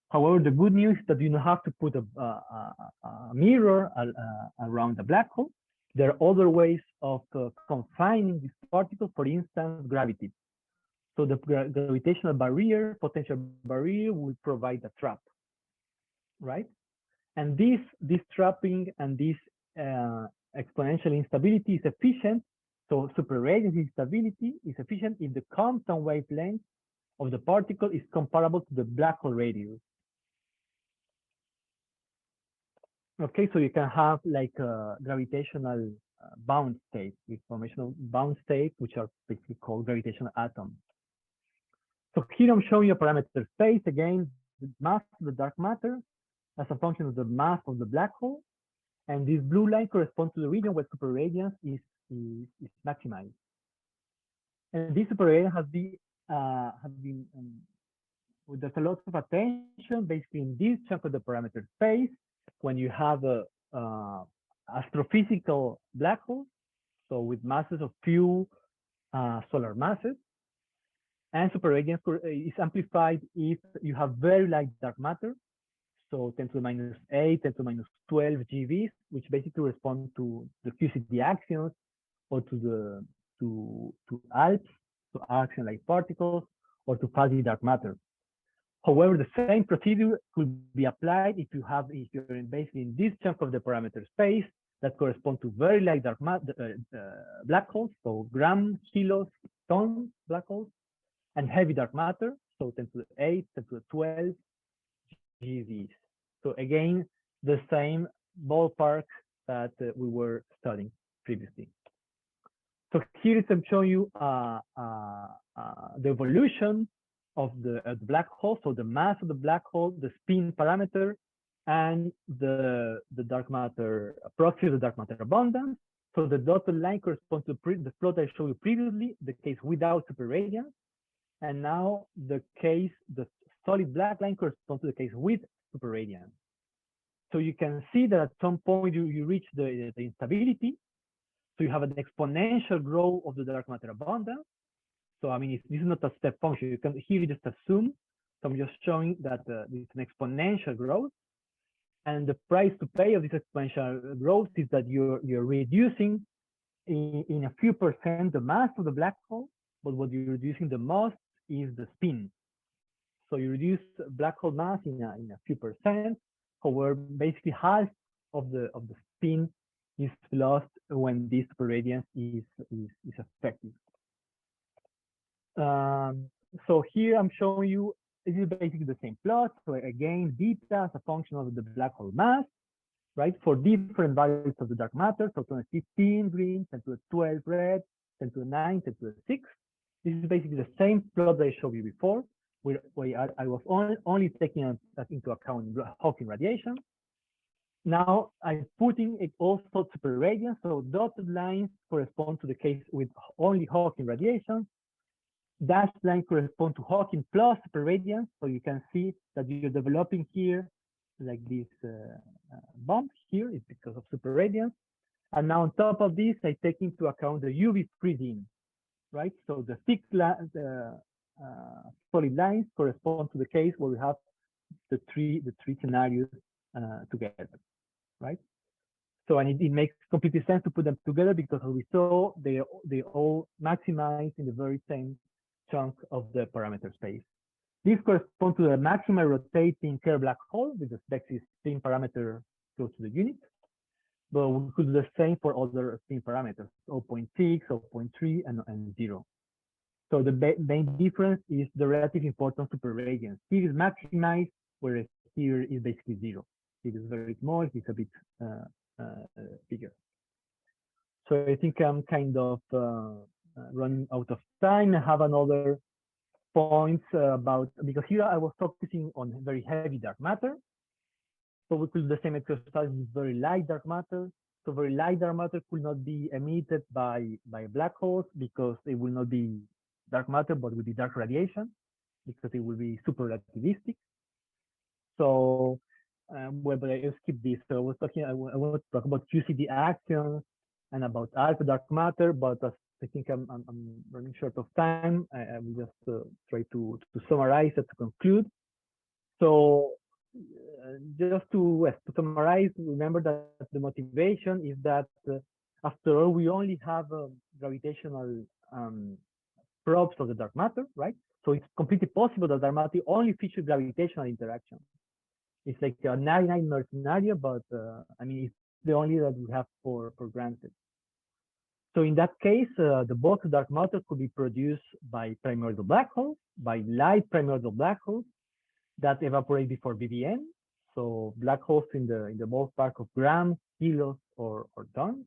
However, the good news is that you don't have to put a mirror around the black hole. There are other ways of confining these particles, for instance, gravity. So the gravitational barrier, potential barrier, will provide a trap, right? And this trapping and this exponential instability is efficient. So superradiance instability is efficient if the Compton wavelength of the particle is comparable to the black hole radius. Okay, so you can have like gravitational bound states, with formational bound states, which are basically called gravitational atoms. So here I'm showing you a parameter space, again, the mass of the dark matter as a function of the mass of the black hole. And this blue line corresponds to the region where superradiance is maximized. And this superradiance there's a lot of attention basically in this chunk of the parameter space when you have a astrophysical black hole, so with masses of few solar masses. And superradiance is amplified if you have very light dark matter, so 10 to the minus 8, 10 to the minus 12 GeVs, which basically correspond to the QCD actions or to ALPS, to action-like particles, or to fuzzy dark matter. However, the same procedure could be applied if you're basically in this chunk of the parameter space that correspond to very light dark black holes, so gram, kilos, tons black holes, and heavy dark matter, so 10 to the 8, 10 to the 12 GeVs. So again, the same ballpark that we were studying previously. So here I'm showing you the evolution of the black hole, so the mass of the black hole, the spin parameter, and the dark matter proxy of the dark matter abundance. So the dotted line corresponds to the plot I showed you previously, the case without superradiance, and now the solid black line corresponds to the case with superradiance. So you can see that at some point you reach the instability. So you have an exponential growth of the dark matter abundance. So I mean, this is not a step function. You can here just assume. So I'm just showing that it's an exponential growth, and the price to pay of this exponential growth is that you're reducing in a few percent the mass of the black hole, but what you're reducing the most is the spin. So you reduce black hole mass in a few percent. However, basically half of the spin is lost when this superradiance is effective. So here I'm showing you, this is basically the same plot. So again, beta as a function of the black hole mass, right? For different values of the dark matter. So 10 to the 15 green, 10 to the 12 red, 10 to the 9, 10 to the 6. This is basically the same plot that I showed you before, where I was only taking into account Hawking radiation. Now I'm putting it also superradiance, so dotted lines correspond to the case with only Hawking radiation. Dashed line correspond to Hawking plus superradiance, so you can see that you're developing here like this bump here is because of superradiance. And now on top of this, I take into account the UV freezing, right? So the thick solid lines correspond to the case where we have the three scenarios together, right? So and it makes completely sense to put them together because as we saw, they all maximize in the very same chunk of the parameter space. This corresponds to the maximum rotating Kerr black hole with the spectrum spin parameter close to the unit. But we could do the same for other spin parameters, 0.6, 0.3, and 0. So the main difference is the relative importance of superradiance. Here is maximized, whereas here is basically 0. It is very small, it's a bit bigger. So I think I'm kind of running out of time. I have another points about, because here I was focusing on very heavy dark matter. So we could do the same exercise with very light dark matter. So very light dark matter could not be emitted by black holes because it will not be dark matter, but will be dark radiation because it will be super relativistic. So, well, but I skip this. So I want to talk about QCD actions and about alpha dark matter, but I think I'm running short of time. I will just try to summarize and to conclude. So just to summarize, remember that the motivation is that after all, we only have gravitational probes of the dark matter, right? So it's completely possible that dark matter only features gravitational interaction. It's like a 99 scenario, but I mean, it's the only that we have for granted. So in that case, the bulk of dark matter could be produced by primordial black holes, by light primordial black holes that evaporate before BBN. So black holes in the ballpark of grams, kilos, or tons.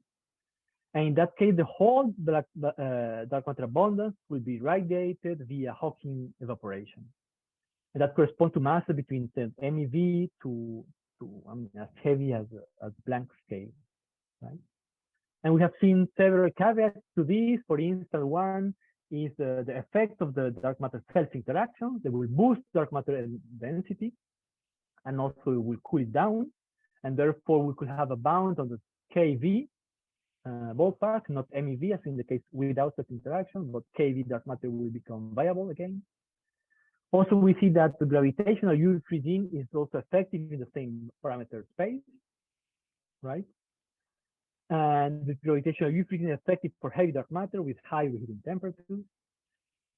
And in that case, the whole dark matter abundance will be radiated via Hawking evaporation. And that corresponds to masses between MeV to as heavy as Planck scale, right? And we have seen several caveats to this. For instance, one is the effect of the dark matter self-interaction. They will boost dark matter density, and also it will cool it down. And therefore, we could have a bound on the KV ballpark, not MEV, as in the case without such interaction, but KV dark matter will become viable again. Also, we see that the gravitational UV regime is also effective in the same parameter space, right? And the gravitational UV regime is effective for heavy dark matter with high reheating temperatures.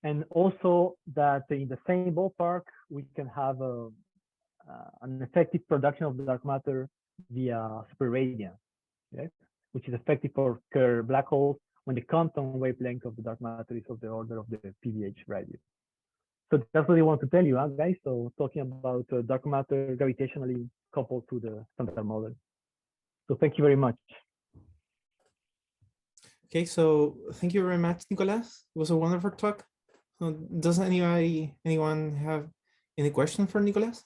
And also that in the same ballpark, we can have an effective production of the dark matter via superradiance, right? Which is effective for black holes when the Compton wavelength of the dark matter is of the order of the PBH radius. So that's what I want to tell you, guys. So talking about dark matter gravitationally coupled to the standard model. So thank you very much. Okay, so thank you very much, Nicolás. It was a wonderful talk. Does anyone have any question for Nicolás?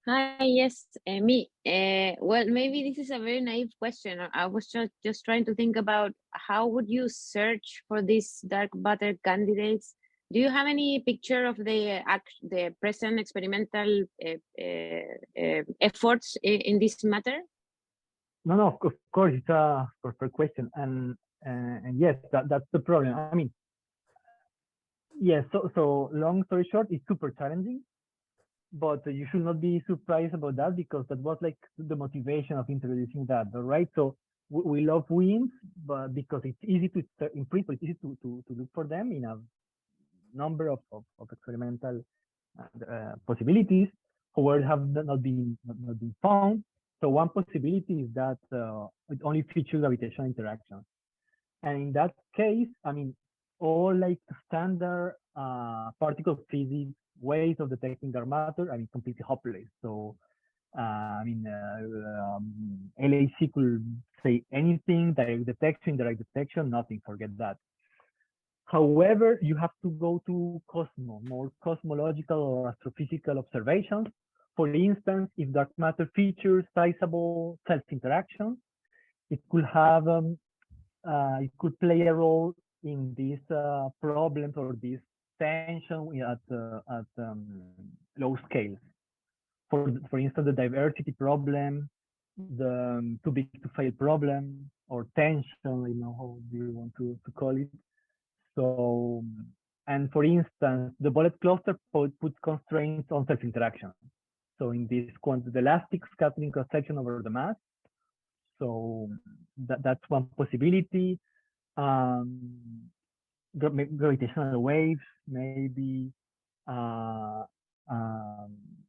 Hi, yes, me. Well, maybe this is a very naive question. I was just trying to think about how would you search for these dark matter candidates? Do you have any picture of the present experimental efforts in this matter? No, of course, it's a perfect question, and yes, that's the problem. I mean, yes. So long story short, it's super challenging. But you should not be surprised about that, because that was like the motivation of introducing that, right? So we love winds, but because it's easy to, in principle, it's easy to look for them in a number of experimental possibilities, however, have not been found. So one possibility is that it only features gravitational interactions. And in that case, I mean, all like standard particle physics ways of detecting dark matter, I mean, completely hopeless. So, I mean, LHC could say anything, direct detection, indirect detection, nothing, forget that. However, you have to go to more cosmological or astrophysical observations. For instance, if dark matter features sizable self-interactions, it could have, it could play a role in these problems or these tension at low scales. For instance, the diversity problem, the too big to fail problem, or tension, you know, how do you want to call it? So, and for instance, the bullet cluster puts constraints on self-interaction. So in this the elastic scattering cross-section over the mass. So that's one possibility. Gravitational waves, maybe.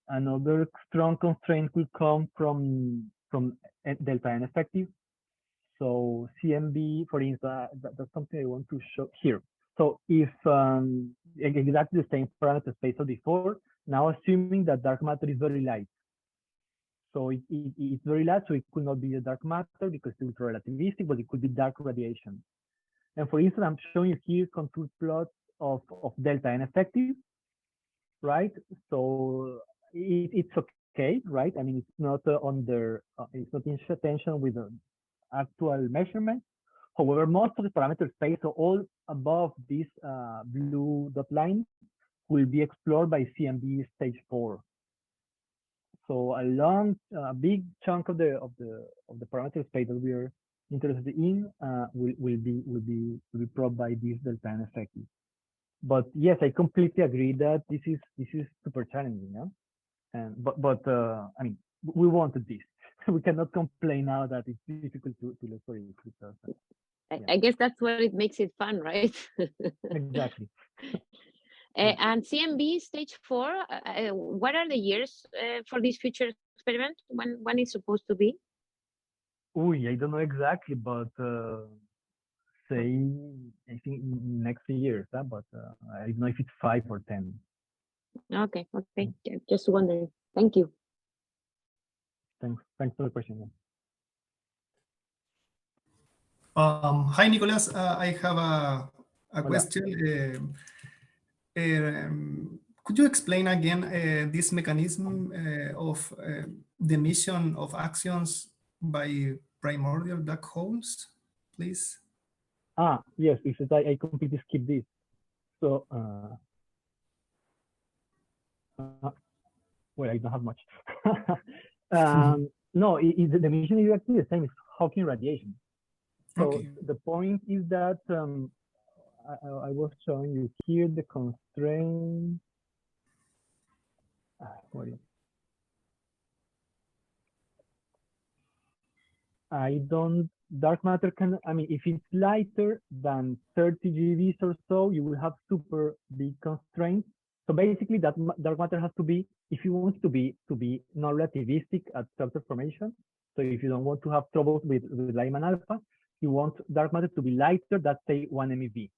Another strong constraint could come from delta N effective. So CMB, for instance, that's something I want to show here. So if exactly the same parameter space as before, now assuming that dark matter is very light. So it's very light, so it could not be a dark matter because it's ultra-relativistic, but it could be dark radiation. And for instance, I'm showing you here contour plots of delta N effective, right? So it's okay, right? I mean, it's not it's not in tension with the actual measurement. However, most of the parameter space, so all above this blue dot line, will be explored by CMB stage 4. So a big chunk of the parameter space that we are interested in will be probed by this delta N effective. But yes, I completely agree that this is super challenging, yeah? And but I mean, we wanted this. We cannot complain now that it's difficult to look for it because, yeah. I guess that's what it makes it fun, right? Exactly. And CMB stage 4, what are the years for this future experiment? When it's supposed to be? Oh, I don't know exactly, but say I think next year, but I don't know if it's 5 or 10. Okay, just wondering. Thank you. Thanks for the question. Hi, Nicolás. I have a Hola. question. Could you explain again this mechanism of the emission of actions by primordial black holes, please? Yes, because I completely skipped this. So, well, I don't have much. No, the emission is actually the same. It's Hawking radiation. So Okay. the point is that I was showing you here the constraint. What is dark matter can, I mean, if it's lighter than 30 GeVs or so, you will have super big constraints. So basically that dark matter has to be, if you want to be non-relativistic at structure formation, so if you don't want to have troubles with Lyman alpha, you want dark matter to be lighter, that's say 1 MeV.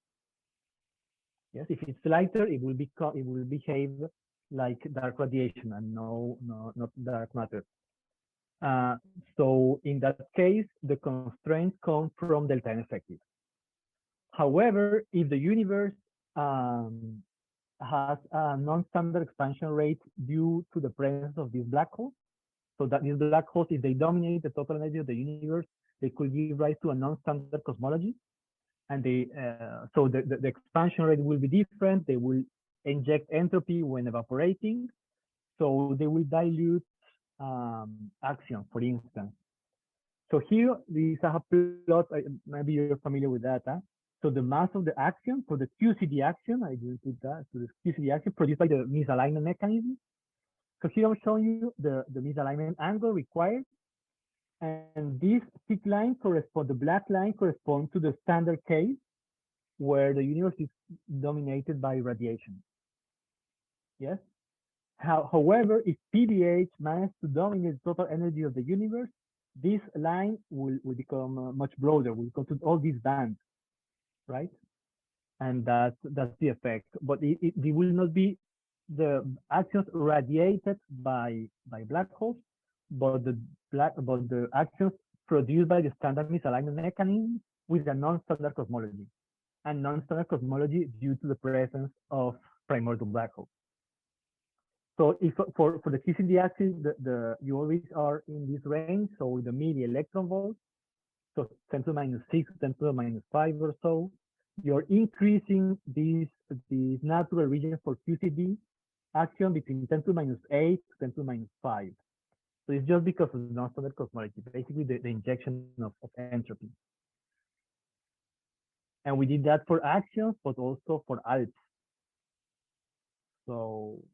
Yes, if it's lighter, it will behave like dark radiation and not dark matter. So in that case, the constraints come from delta N effective. However, if the universe has a non-standard expansion rate due to the presence of these black holes, so that these black holes, if they dominate the total energy of the universe, they could give rise to a non-standard cosmology. And so the expansion rate will be different. They will inject entropy when evaporating. So they will dilute action, for instance. So here, these are plot, maybe you're familiar with that. Huh? So the mass of the action, for the QCD action, I didn't put that, so the QCD action produced by the misalignment mechanism. So here I'm showing you the misalignment angle required. And this thick line corresponds, the black line corresponds to the standard case where the universe is dominated by radiation. Yes? However, if PBH manages to dominate the total energy of the universe, this line will become much broader, will go to all these bands, right? And that's the effect. But it will not be the actions radiated by black holes, but the actions produced by the standard misalignment mechanism with a non-standard cosmology, and non-standard cosmology due to the presence of primordial black holes. So if for the QCD axis, you always are in this range, so the milli electron volts, so 10 to the -6, 10 to the -5 or so, you're increasing this natural region for QCD action between 10 to the -8 to 10 to the -5. So it's just because of non-standard cosmology, basically the injection of entropy. And we did that for actions, but also for ALPS. So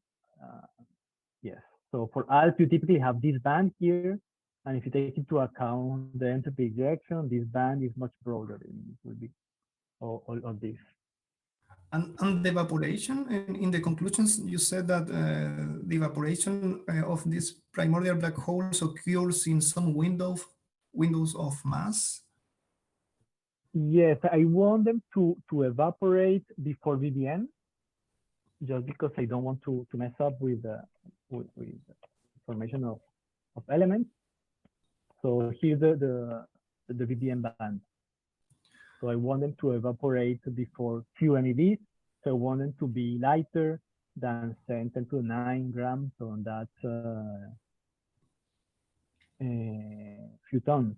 yes, so for ALPS, you typically have this band here. And if you take into account the entropy ejection, this band is much broader. It will be all of this. And the evaporation, in the conclusions, you said that the evaporation of these primordial black holes occurs in some windows of mass. Yes, I want them to evaporate before BBN, just because I don't want to mess up with the formation of elements. So here's the BBN band. So I want them to evaporate before few MeVs. So I want them to be lighter than 10 to the 9 grams. So that's few tons,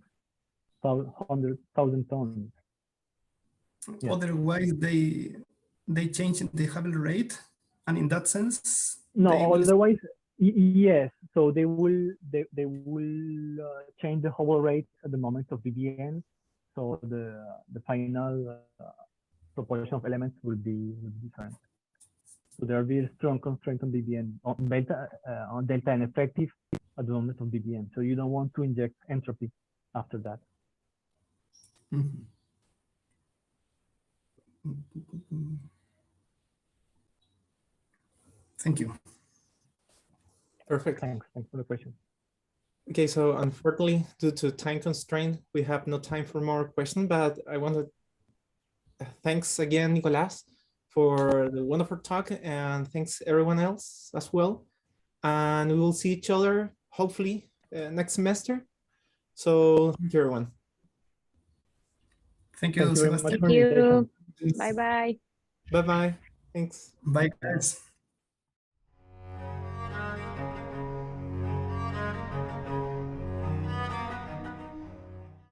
100,000 tons. Yeah. Otherwise, they change the Hubble rate, and in that sense, no. Otherwise, yes. So they will change the Hubble rate at the moment of BBN. So the final proportion of elements will be different. So there will be a strong constraint on BBN, on delta N effective at the moment of BBN. So you don't want to inject entropy after that. Mm-hmm. Thank you. Perfect. Thanks for the question. Okay, so unfortunately, due to time constraint, we have no time for more questions, but I want to thanks again, Nicolás, for the wonderful talk, and thanks everyone else as well. And we will see each other hopefully next semester. So thank you, everyone. Thank you, Thank you very much Sebastian. for Thank the invitation. you. Bye bye. Bye bye. Thanks. Bye, guys.